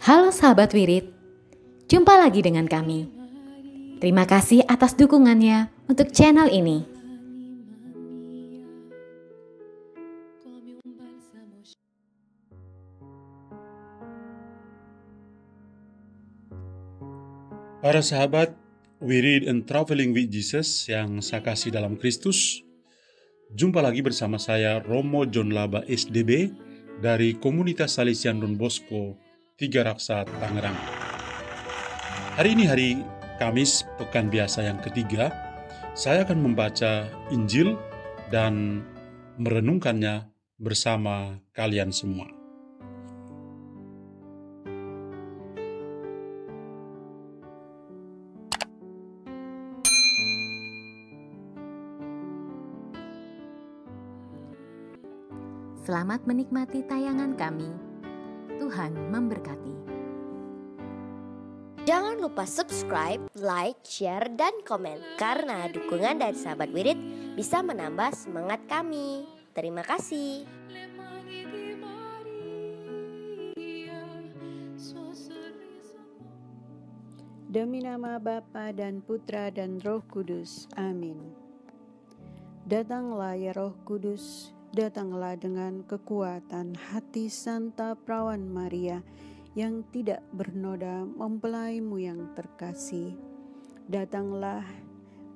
Halo sahabat Wirid, jumpa lagi dengan kami. Terima kasih atas dukungannya untuk channel ini. Para sahabat Wirid and Traveling with Jesus yang saya kasih dalam Kristus, jumpa lagi bersama saya Romo John Laba SDB dari Komunitas Salesian Don Bosco Tiga Raksa, Tangerang. Hari ini hari Kamis pekan biasa yang ketiga. Saya akan membaca Injil dan merenungkannya bersama kalian semua. Selamat menikmati tayangan kami. Tuhan memberkati. Jangan lupa subscribe, like, share, dan komen. Karena dukungan dari sahabat Wirid bisa menambah semangat kami. Terima kasih. Demi nama Bapa dan Putra dan Roh Kudus. Amin. Datanglah ya Roh Kudus, datanglah dengan kekuatan hati Santa Perawan Maria yang tidak bernoda mempelaimu yang terkasih. Datanglah,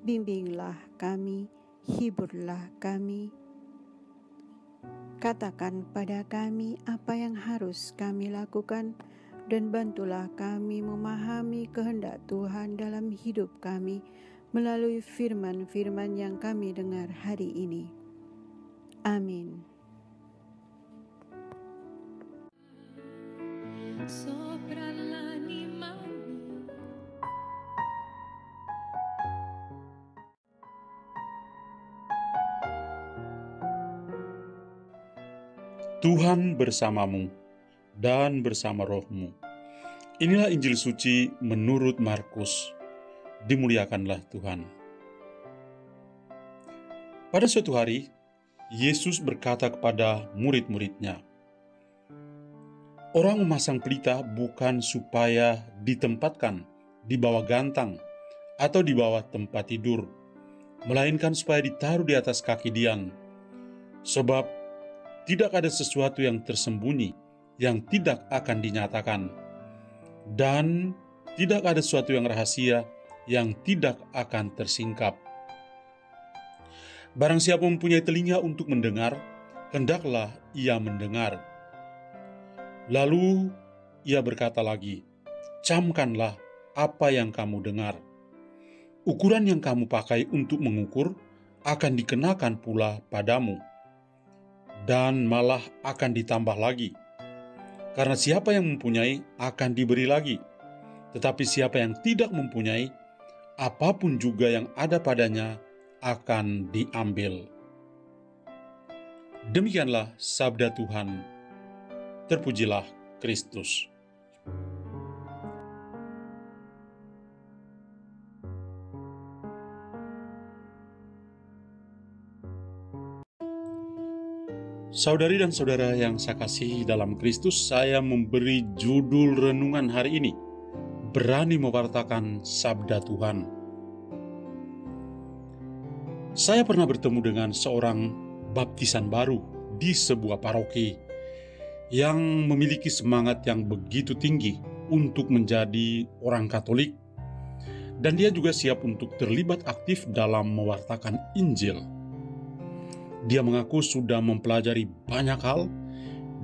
bimbinglah kami, hiburlah kami. Katakan pada kami apa yang harus kami lakukan dan bantulah kami memahami kehendak Tuhan dalam hidup kami melalui firman-firman yang kami dengar hari ini. Amin. Tuhan bersamamu dan bersama rohmu. Inilah Injil suci menurut Markus. Dimuliakanlah Tuhan. Pada suatu hari, Yesus berkata kepada murid-muridnya, "Orang memasang pelita bukan supaya ditempatkan di bawah gantang atau di bawah tempat tidur, melainkan supaya ditaruh di atas kaki dian. Sebab tidak ada sesuatu yang tersembunyi yang tidak akan dinyatakan, dan tidak ada sesuatu yang rahasia yang tidak akan tersingkap. Barang siapa mempunyai telinga untuk mendengar, hendaklah ia mendengar." Lalu ia berkata lagi, "Camkanlah apa yang kamu dengar. Ukuran yang kamu pakai untuk mengukur akan dikenakan pula padamu, dan malah akan ditambah lagi. Karena siapa yang mempunyai akan diberi lagi, tetapi siapa yang tidak mempunyai, apapun juga yang ada padanya akan diambil." Demikianlah sabda Tuhan. Terpujilah Kristus. Saudari dan saudara yang saya kasihi dalam Kristus, saya memberi judul renungan hari ini, berani mewartakan sabda Tuhan. Saya pernah bertemu dengan seorang baptisan baru di sebuah paroki yang memiliki semangat yang begitu tinggi untuk menjadi orang Katolik, dan dia juga siap untuk terlibat aktif dalam mewartakan Injil. Dia mengaku sudah mempelajari banyak hal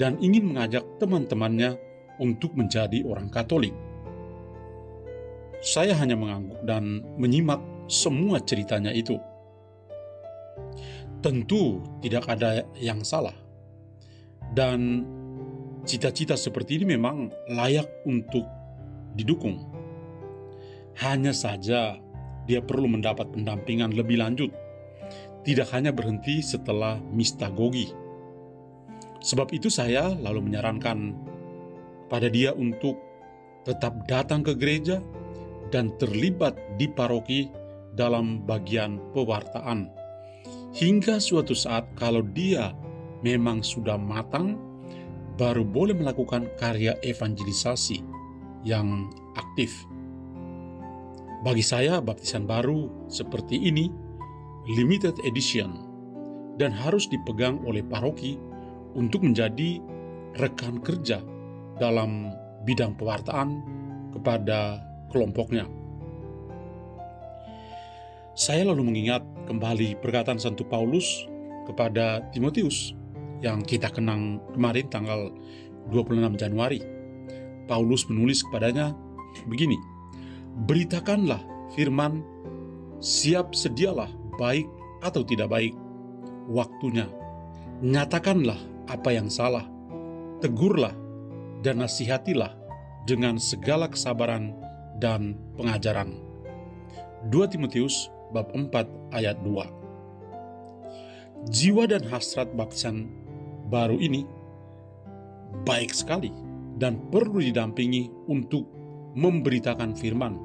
dan ingin mengajak teman-temannya untuk menjadi orang Katolik. Saya hanya mengangguk dan menyimak semua ceritanya itu. Tentu tidak ada yang salah, dan cita-cita seperti ini memang layak untuk didukung. Hanya saja dia perlu mendapat pendampingan lebih lanjut, tidak hanya berhenti setelah mistagogi. Sebab itu saya lalu menyarankan pada dia untuk tetap datang ke gereja dan terlibat di paroki dalam bagian pewartaan. Hingga suatu saat kalau dia memang sudah matang, baru boleh melakukan karya evangelisasi yang aktif. Bagi saya, baptisan baru seperti ini limited edition dan harus dipegang oleh paroki untuk menjadi rekan kerja dalam bidang pewartaan kepada kelompoknya. Saya lalu mengingat kembali perkataan Santo Paulus kepada Timotius yang kita kenang kemarin tanggal 26 Januari. Paulus menulis kepadanya begini, "Beritakanlah firman, siap sedialah baik atau tidak baik, waktunya. Nyatakanlah apa yang salah, tegurlah dan nasihatilah dengan segala kesabaran dan pengajaran." 2 Timotius bab 4 ayat 2. Jiwa dan hasrat baptisan baru ini baik sekali dan perlu didampingi untuk memberitakan firman.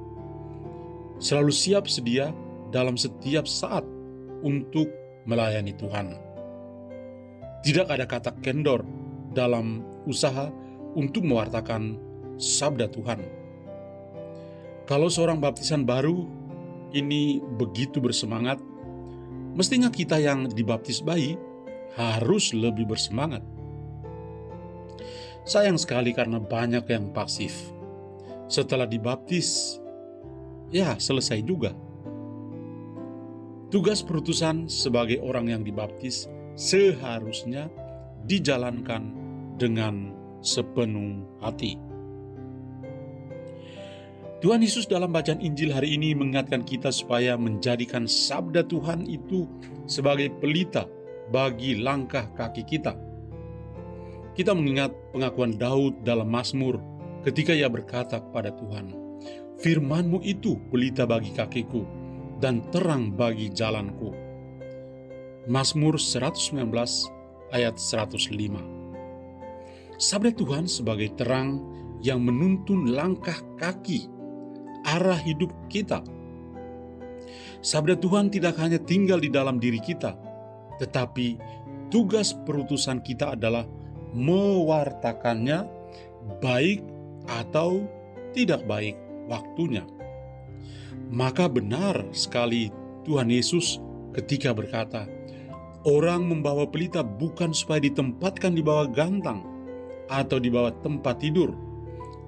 Selalu siap sedia dalam setiap saat untuk melayani Tuhan. Tidak ada kata kendor dalam usaha untuk mewartakan sabda Tuhan. Kalau seorang baptisan baru ini begitu bersemangat, mestinya kita yang dibaptis bayi harus lebih bersemangat. Sayang sekali karena banyak yang pasif. Setelah dibaptis, ya selesai juga. Tugas perutusan sebagai orang yang dibaptis seharusnya dijalankan dengan sepenuh hati. Tuhan Yesus dalam bacaan Injil hari ini mengingatkan kita supaya menjadikan sabda Tuhan itu sebagai pelita bagi langkah kaki kita. Kita mengingat pengakuan Daud dalam Mazmur ketika ia berkata kepada Tuhan, "Firman-Mu itu pelita bagi kakiku dan terang bagi jalanku." Mazmur 119 ayat 105. Sabda Tuhan sebagai terang yang menuntun langkah kaki arah hidup kita. Sabda Tuhan tidak hanya tinggal di dalam diri kita, tetapi tugas perutusan kita adalah mewartakannya baik atau tidak baik waktunya. Maka benar sekali Tuhan Yesus ketika berkata, "Orang membawa pelita bukan supaya ditempatkan di bawah gantang atau di bawah tempat tidur,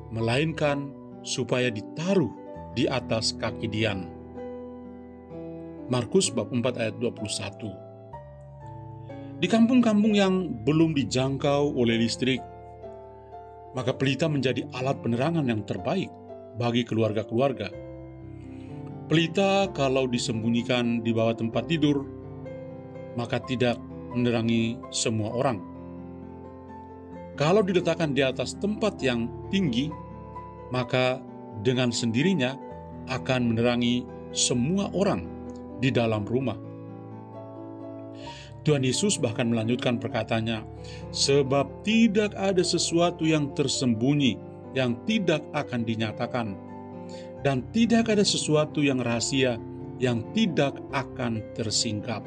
melainkan supaya ditaruh di atas kaki Dian." Markus bab 4 ayat 21. Di kampung-kampung yang belum dijangkau oleh listrik, maka pelita menjadi alat penerangan yang terbaik bagi keluarga-keluarga. Pelita kalau disembunyikan di bawah tempat tidur, maka tidak menerangi semua orang. Kalau diletakkan di atas tempat yang tinggi, maka dengan sendirinya akan menerangi semua orang di dalam rumah. Tuhan Yesus bahkan melanjutkan perkataannya, "Sebab tidak ada sesuatu yang tersembunyi yang tidak akan dinyatakan, dan tidak ada sesuatu yang rahasia yang tidak akan tersingkap."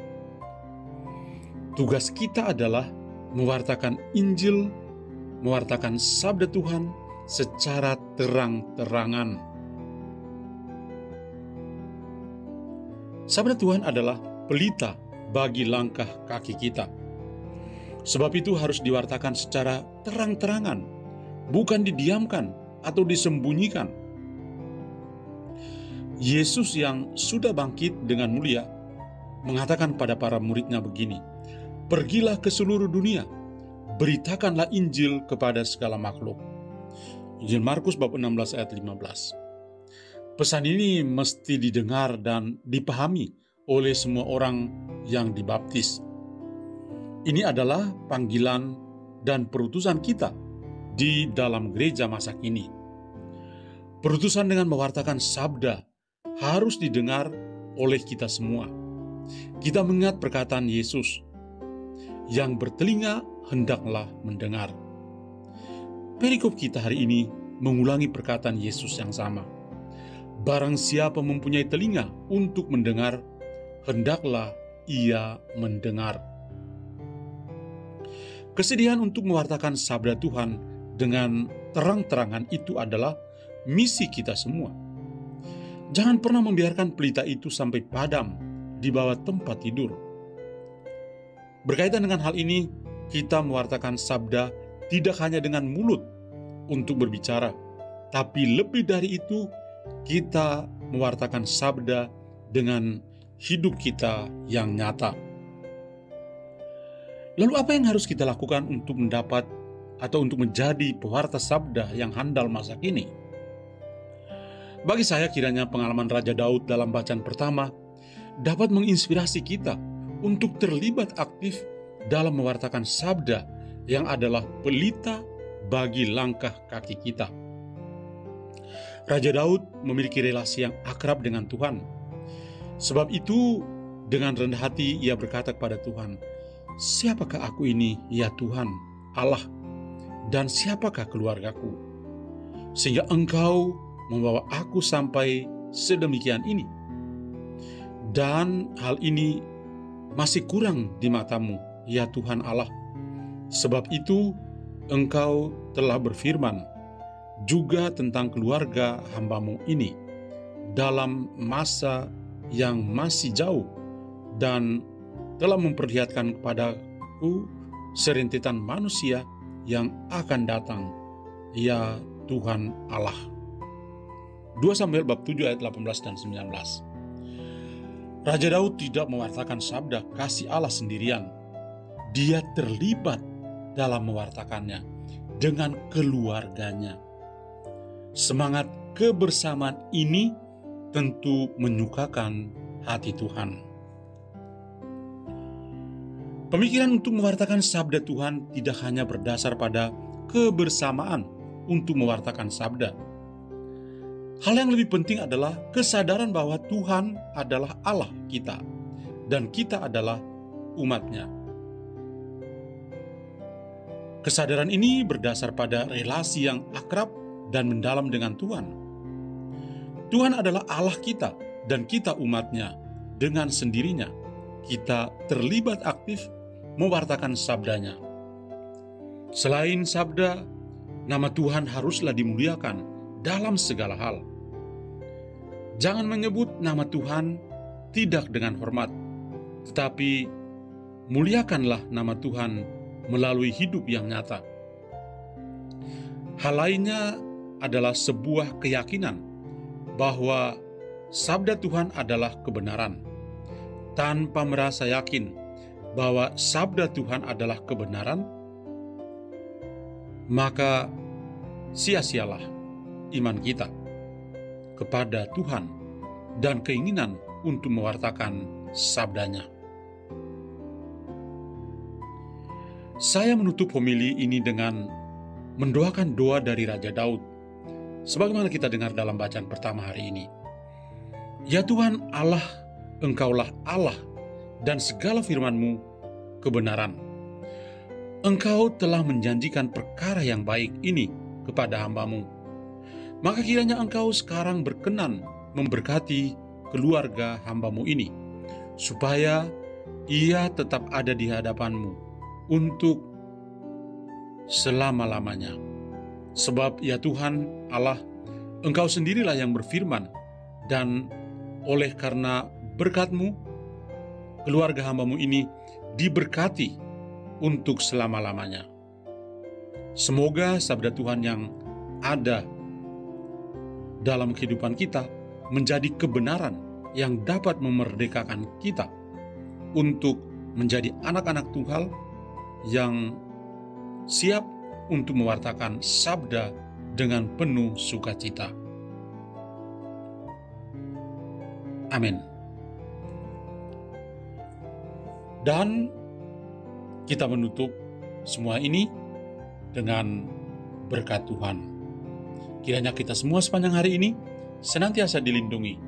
Tugas kita adalah mewartakan Injil, mewartakan sabda Tuhan secara terang-terangan. Sabda Tuhan adalah pelita bagi langkah kaki kita. Sebab itu harus diwartakan secara terang-terangan, bukan didiamkan atau disembunyikan. Yesus yang sudah bangkit dengan mulia mengatakan pada para muridnya begini, "Pergilah ke seluruh dunia, beritakanlah Injil kepada segala makhluk." Injil Markus bab 16 ayat 15. Pesan ini mesti didengar dan dipahami oleh semua orang yang dibaptis. Ini adalah panggilan dan perutusan kita di dalam gereja masa kini. Perutusan dengan mewartakan sabda harus didengar oleh kita semua. Kita mengingat perkataan Yesus, "Yang bertelinga hendaklah mendengar." Perikop kita hari ini mengulangi perkataan Yesus yang sama. Barang siapa mempunyai telinga untuk mendengar, hendaklah ia mendengar. Kesediaan untuk mewartakan sabda Tuhan dengan terang-terangan itu adalah misi kita semua. Jangan pernah membiarkan pelita itu sampai padam di bawah tempat tidur. Berkaitan dengan hal ini, kita mewartakan sabda tidak hanya dengan mulut untuk berbicara, tapi lebih dari itu, kita mewartakan sabda dengan hidup kita yang nyata. Lalu apa yang harus kita lakukan untuk mendapat atau untuk menjadi pewarta sabda yang handal masa kini? Bagi saya kiranya pengalaman Raja Daud dalam bacaan pertama dapat menginspirasi kita untuk terlibat aktif dalam mewartakan sabda yang adalah pelita bagi langkah kaki kita. Raja Daud memiliki relasi yang akrab dengan Tuhan. Sebab itu, dengan rendah hati ia berkata kepada Tuhan, "Siapakah aku ini, ya Tuhan, Allah, dan siapakah keluargaku, sehingga Engkau membawa aku sampai sedemikian ini? Dan hal ini masih kurang di matamu, ya Tuhan Allah. Sebab itu Engkau telah berfirman juga tentang keluarga hamba-Mu ini dalam masa yang masih jauh, dan telah memperlihatkan kepadaku serentetan manusia yang akan datang, ya Tuhan Allah." 2 Samuel bab 7 ayat 18 dan 19. Raja Daud tidak mewartakan sabda kasih Allah sendirian. Dia terlibat dalam mewartakannya dengan keluarganya. Semangat kebersamaan ini tentu menyukakan hati Tuhan. Pemikiran untuk mewartakan sabda Tuhan tidak hanya berdasar pada kebersamaan untuk mewartakan sabda. Hal yang lebih penting adalah kesadaran bahwa Tuhan adalah Allah kita dan kita adalah umat-Nya. Kesadaran ini berdasar pada relasi yang akrab dan mendalam dengan Tuhan. Tuhan adalah Allah kita dan kita umat-Nya. Dengan sendirinya kita terlibat aktif mewartakan sabdanya. Selain sabda, nama Tuhan haruslah dimuliakan dalam segala hal. Jangan menyebut nama Tuhan tidak dengan hormat, tetapi muliakanlah nama Tuhan melalui hidup yang nyata. Hal lainnya adalah sebuah keyakinan bahwa sabda Tuhan adalah kebenaran. Tanpa merasa yakin bahwa sabda Tuhan adalah kebenaran, maka sia-sialah iman kita kepada Tuhan dan keinginan untuk mewartakan sabdanya. Saya menutup homili ini dengan mendoakan doa dari Raja Daud, sebagaimana kita dengar dalam bacaan pertama hari ini. Ya Tuhan Allah, Engkaulah Allah, dan segala firman-Mu kebenaran. Engkau telah menjanjikan perkara yang baik ini kepada hamba-Mu. Maka kiranya Engkau sekarang berkenan memberkati keluarga hamba-Mu ini, supaya ia tetap ada di hadapan-Mu untuk selama-lamanya. Sebab ya Tuhan Allah, Engkau sendirilah yang berfirman, dan oleh karena berkat-Mu, keluarga hamba-Mu ini diberkati untuk selama-lamanya. Semoga sabda Tuhan yang ada dalam kehidupan kita menjadi kebenaran yang dapat memerdekakan kita untuk menjadi anak-anak Tuhan yang siap untuk mewartakan sabda dengan penuh sukacita. Amin. Dan kita menutup semua ini dengan berkat Tuhan. Kiranya kita semua sepanjang hari ini senantiasa dilindungi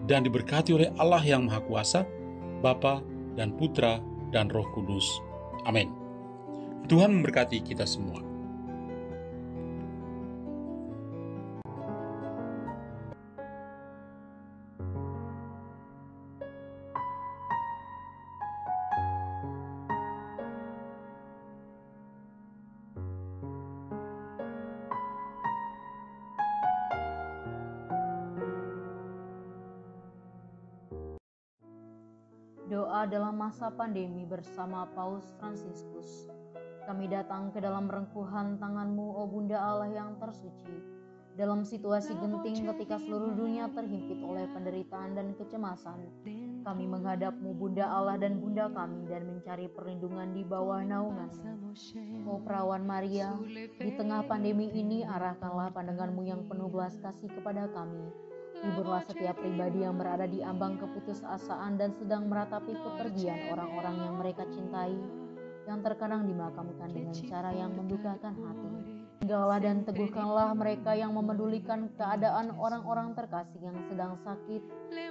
dan diberkati oleh Allah yang Maha Kuasa, Bapa dan Putra dan Roh Kudus. Amin. Tuhan memberkati kita semua. Doa dalam masa pandemi bersama Paus Fransiskus. Kami datang ke dalam rengkuhan tangan-Mu, O Bunda Allah yang tersuci. Dalam situasi genting ketika seluruh dunia terhimpit oleh penderitaan dan kecemasan, kami menghadap-Mu, Bunda Allah dan Bunda kami, dan mencari perlindungan di bawah naungan-Mu. O Perawan Maria, di tengah pandemi ini arahkanlah pandangan-Mu yang penuh belas kasih kepada kami. Hiburlah setiap pribadi yang berada di ambang keputusasaan dan sedang meratapi kepergian orang-orang yang mereka cintai, yang terkadang dimakamkan dengan cara yang mendukakan hati. Tinggallah dan teguhkanlah mereka yang memedulikan keadaan orang-orang terkasih yang sedang sakit,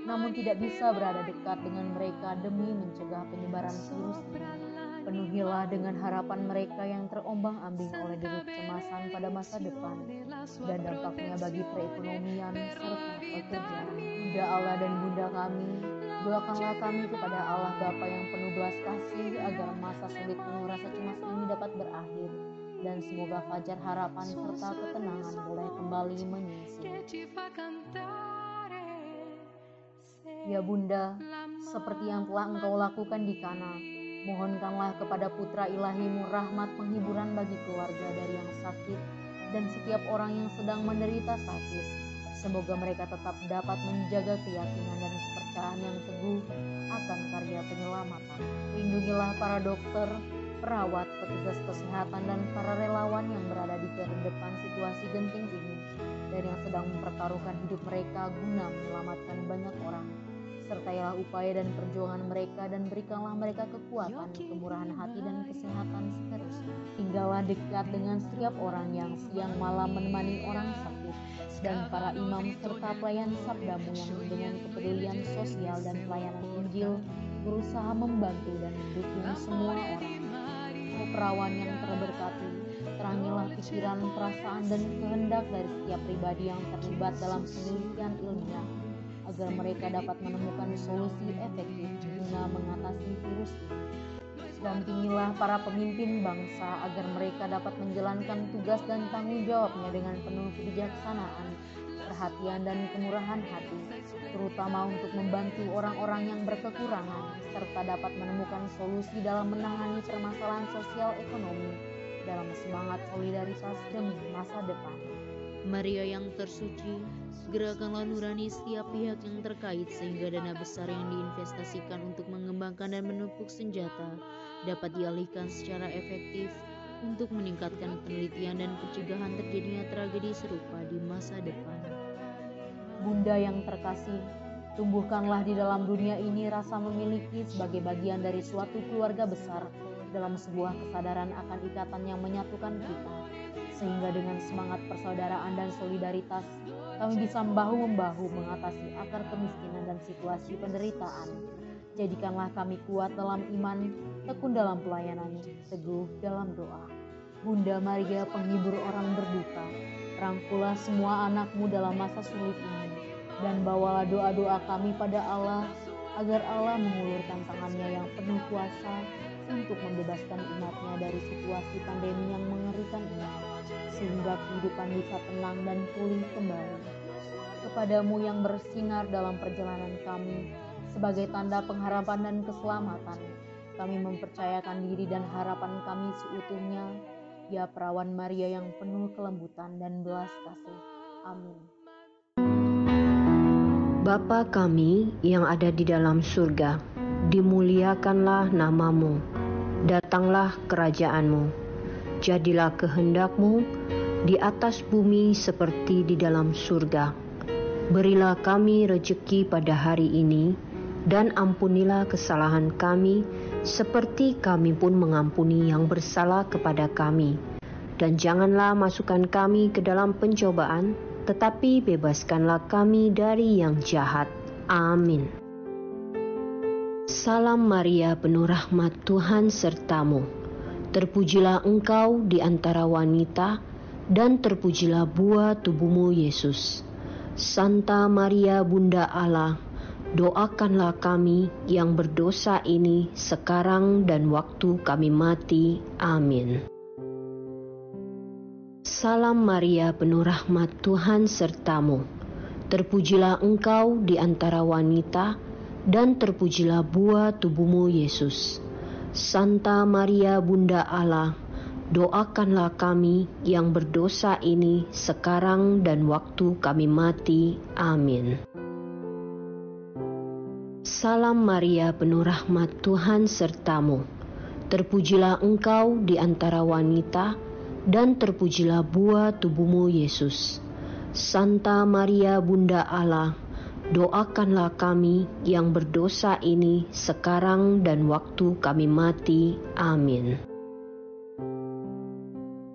namun tidak bisa berada dekat dengan mereka demi mencegah penyebaran virus ini. Penuhilah dengan harapan mereka yang terombang-ambing oleh deru kecemasan pada masa depan dan dampaknya bagi perekonomian serta pekerjaan. Bunda Allah dan Bunda kami, doakanlah kami kepada Allah Bapa yang penuh belas kasih agar masa sulit penuh rasa cemas ini dapat berakhir dan semoga fajar harapan serta ketenangan boleh kembali menyisi. Ya Bunda, seperti yang telah Engkau lakukan di Kana, mohonkanlah kepada Putra Ilahi-Mu rahmat penghiburan bagi keluarga dari yang sakit dan setiap orang yang sedang menderita sakit. Semoga mereka tetap dapat menjaga keyakinan dan kepercayaan yang teguh akan karya penyelamatan. Lindungilah para dokter, perawat, petugas kesehatan, dan para relawan yang berada di terdepan situasi genting ini dan yang sedang mempertaruhkan hidup mereka guna menyelamatkan banyak orang. Sertailah upaya dan perjuangan mereka dan berikanlah mereka kekuatan, kemurahan hati, dan kesehatan seterusnya. Tinggallah dekat dengan setiap orang yang siang malam menemani orang sakit dan para imam serta pelayan sabda-Mu yang dengan kepedulian sosial dan pelayanan Injil berusaha membantu dan mendukung semua orang. O Perawan yang terberkati, terangilah pikiran, perasaan, dan kehendak dari setiap pribadi yang terlibat dalam penelitian ilmiah agar mereka dapat menemukan solusi efektif guna mengatasi virus ini. Dampingilah para pemimpin bangsa agar mereka dapat menjalankan tugas dan tanggung jawabnya dengan penuh kebijaksanaan, perhatian, dan kemurahan hati, terutama untuk membantu orang-orang yang berkekurangan, serta dapat menemukan solusi dalam menangani permasalahan sosial ekonomi dalam semangat solidaritas demi masa depan. Maria yang tersuci, gerakanlah nurani setiap pihak yang terkait sehingga dana besar yang diinvestasikan untuk mengembangkan dan menumpuk senjata dapat dialihkan secara efektif untuk meningkatkan penelitian dan pencegahan terjadinya tragedi serupa di masa depan. Bunda yang terkasih, tumbuhkanlah di dalam dunia ini rasa memiliki sebagai bagian dari suatu keluarga besar dalam sebuah kesadaran akan ikatan yang menyatukan kita, sehingga dengan semangat persaudaraan dan solidaritas kami bisa bahu-membahu mengatasi akar kemiskinan dan situasi penderitaan. Jadikanlah kami kuat dalam iman, tekun dalam pelayanan, teguh dalam doa. Bunda Maria, penghibur orang berduka, rangkulah semua anak-Mu dalam masa sulit ini, dan bawalah doa-doa kami pada Allah, agar Allah mengulurkan tangannya yang penuh kuasa untuk membebaskan umat-Nya dari situasi pandemi yang mengerikan ini, sehingga kehidupan bisa tenang dan pulih kembali. Kepadamu yang bersinar dalam perjalanan kami, sebagai tanda pengharapan dan keselamatan, kami mempercayakan diri dan harapan kami seutuhnya, ya Perawan Maria yang penuh kelembutan dan belas kasih. Amin. Bapa kami yang ada di dalam surga, dimuliakanlah nama-Mu, datanglah kerajaan-Mu, jadilah kehendak-Mu di atas bumi seperti di dalam surga. Berilah kami rejeki pada hari ini, dan ampunilah kesalahan kami, seperti kami pun mengampuni yang bersalah kepada kami. Dan janganlah masukkan kami ke dalam pencobaan, tetapi bebaskanlah kami dari yang jahat. Amin. Salam Maria, penuh rahmat, Tuhan sertamu. Terpujilah engkau di antara wanita, dan terpujilah buah tubuhmu Yesus. Santa Maria Bunda Allah, doakanlah kami yang berdosa ini sekarang dan waktu kami mati. Amin. Salam Maria, penuh rahmat, Tuhan sertamu. Terpujilah engkau di antara wanita, dan terpujilah buah tubuhmu Yesus. Santa Maria Bunda Allah, doakanlah kami yang berdosa ini sekarang dan waktu kami mati. Amin. Salam Maria, penuh rahmat, Tuhan sertamu. Terpujilah engkau di antara wanita, dan terpujilah buah tubuhmu Yesus. Santa Maria Bunda Allah, doakanlah kami yang berdosa ini sekarang dan waktu kami mati. Amin.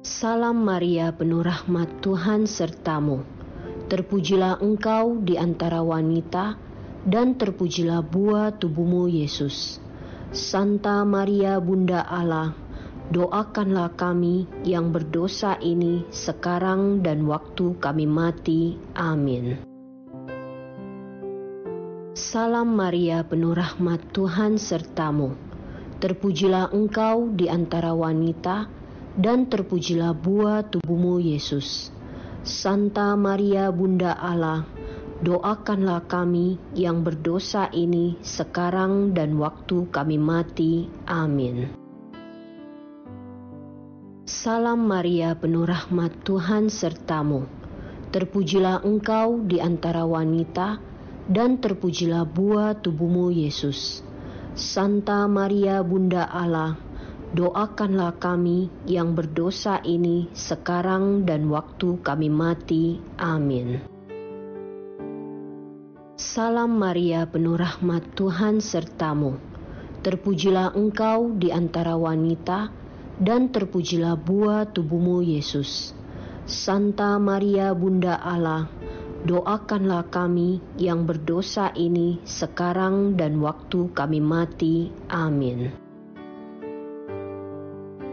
Salam Maria, penuh rahmat, Tuhan sertamu. Terpujilah engkau di antara wanita, dan terpujilah buah tubuhmu Yesus. Santa Maria Bunda Allah, doakanlah kami yang berdosa ini sekarang dan waktu kami mati. Amin. Salam Maria, penuh rahmat, Tuhan sertamu. Terpujilah engkau di antara wanita, dan terpujilah buah tubuhmu Yesus. Santa Maria Bunda Allah, doakanlah kami yang berdosa ini sekarang dan waktu kami mati. Amin. Salam Maria, penuh rahmat, Tuhan sertamu. Terpujilah engkau di antara wanita, dan terpujilah buah tubuhmu Yesus. Santa Maria Bunda Allah, doakanlah kami yang berdosa ini sekarang dan waktu kami mati. Amin. Salam Maria, penuh rahmat, Tuhan sertamu. Terpujilah engkau di antara wanita, dan terpujilah buah tubuhmu Yesus. Santa Maria Bunda Allah, doakanlah kami yang berdosa ini sekarang dan waktu kami mati. Amin.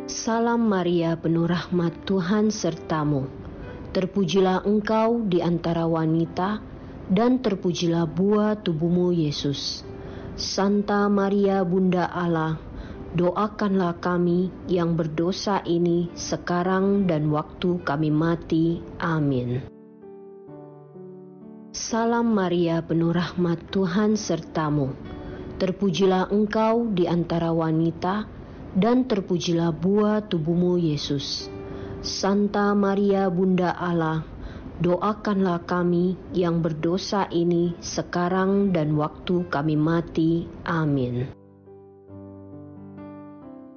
Salam Maria, penuh rahmat, Tuhan sertamu. Terpujilah engkau di antara wanita, dan terpujilah buah tubuhmu Yesus. Santa Maria Bunda Allah, doakanlah kami yang berdosa ini sekarang dan waktu kami mati. Amin. Salam Maria, penuh rahmat, Tuhan sertamu. Terpujilah engkau di antara wanita, dan terpujilah buah tubuhmu Yesus. Santa Maria Bunda Allah, doakanlah kami yang berdosa ini sekarang dan waktu kami mati. Amin.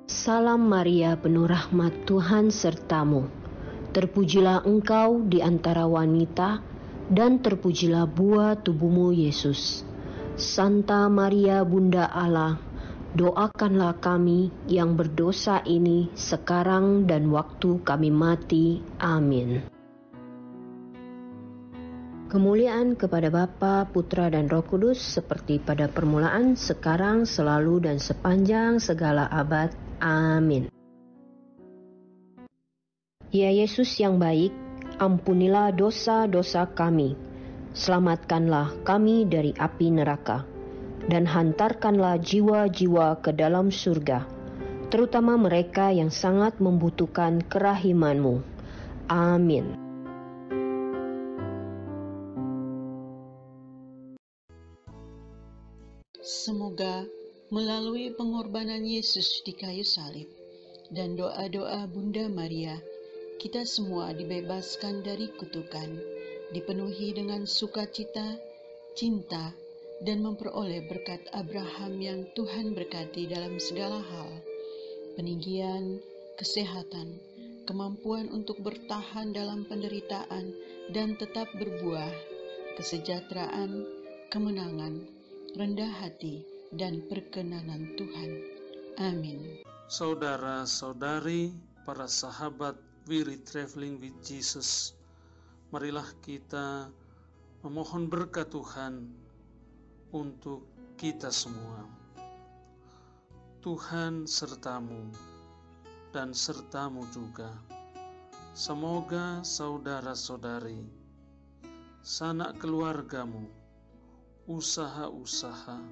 Salam Maria, penuh rahmat, Tuhan sertamu. Terpujilah engkau di antara wanita, dan terpujilah buah tubuhmu Yesus. Santa Maria Bunda Allah, doakanlah kami yang berdosa ini sekarang dan waktu kami mati. Amin. Kemuliaan kepada Bapa, Putra, dan Roh Kudus, seperti pada permulaan, sekarang, selalu, dan sepanjang segala abad. Amin. Ya Yesus yang baik, ampunilah dosa-dosa kami, selamatkanlah kami dari api neraka, dan hantarkanlah jiwa-jiwa ke dalam surga, terutama mereka yang sangat membutuhkan kerahiman-Mu. Amin. Semoga melalui pengorbanan Yesus di kayu salib dan doa-doa Bunda Maria, kita semua dibebaskan dari kutukan, dipenuhi dengan sukacita, cinta, dan memperoleh berkat Abraham yang Tuhan berkati dalam segala hal, peninggian, kesehatan, kemampuan untuk bertahan dalam penderitaan dan tetap berbuah, kesejahteraan, kemenangan, rendah hati, dan perkenanan Tuhan. Amin. Saudara-saudari, para sahabat Wirid Traveling with Jesus, marilah kita memohon berkat Tuhan untuk kita semua. Tuhan sertamu dan sertamu juga. Semoga saudara-saudari, sanak keluargamu, usaha-usaha,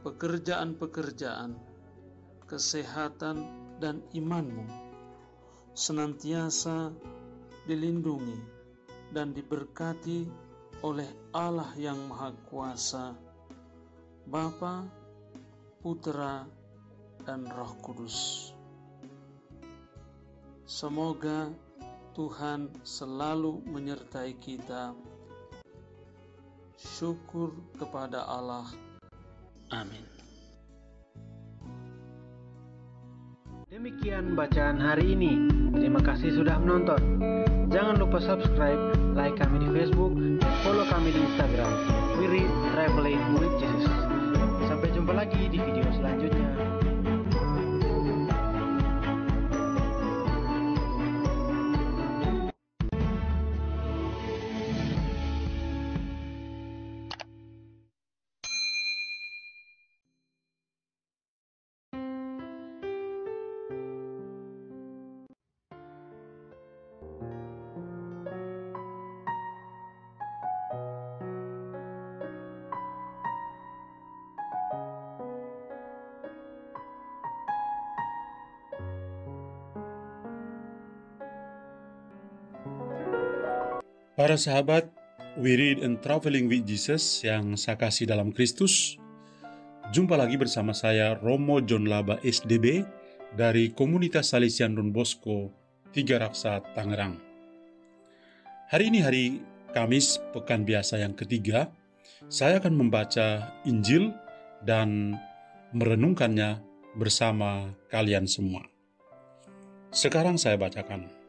pekerjaan-pekerjaan, kesehatan, dan imanmu senantiasa dilindungi dan diberkati oleh Allah yang Maha Kuasa, Bapa, Putra, dan Roh Kudus. Semoga Tuhan selalu menyertai kita. Syukur kepada Allah. Amin. Demikian bacaan hari ini. Terima kasih sudah menonton. Jangan lupa subscribe, like kami di Facebook, dan follow kami di Instagram. We Read Traveling with Jesus. Sampai jumpa lagi di video selanjutnya. Para sahabat, We Read and Traveling with Jesus yang saya kasih dalam Kristus, jumpa lagi bersama saya Romo John Laba SDB dari Komunitas Salesian Don Bosco, Tiga Raksa, Tangerang. Hari ini hari Kamis, pekan biasa yang ketiga, saya akan membaca Injil dan merenungkannya bersama kalian semua. Sekarang saya bacakan.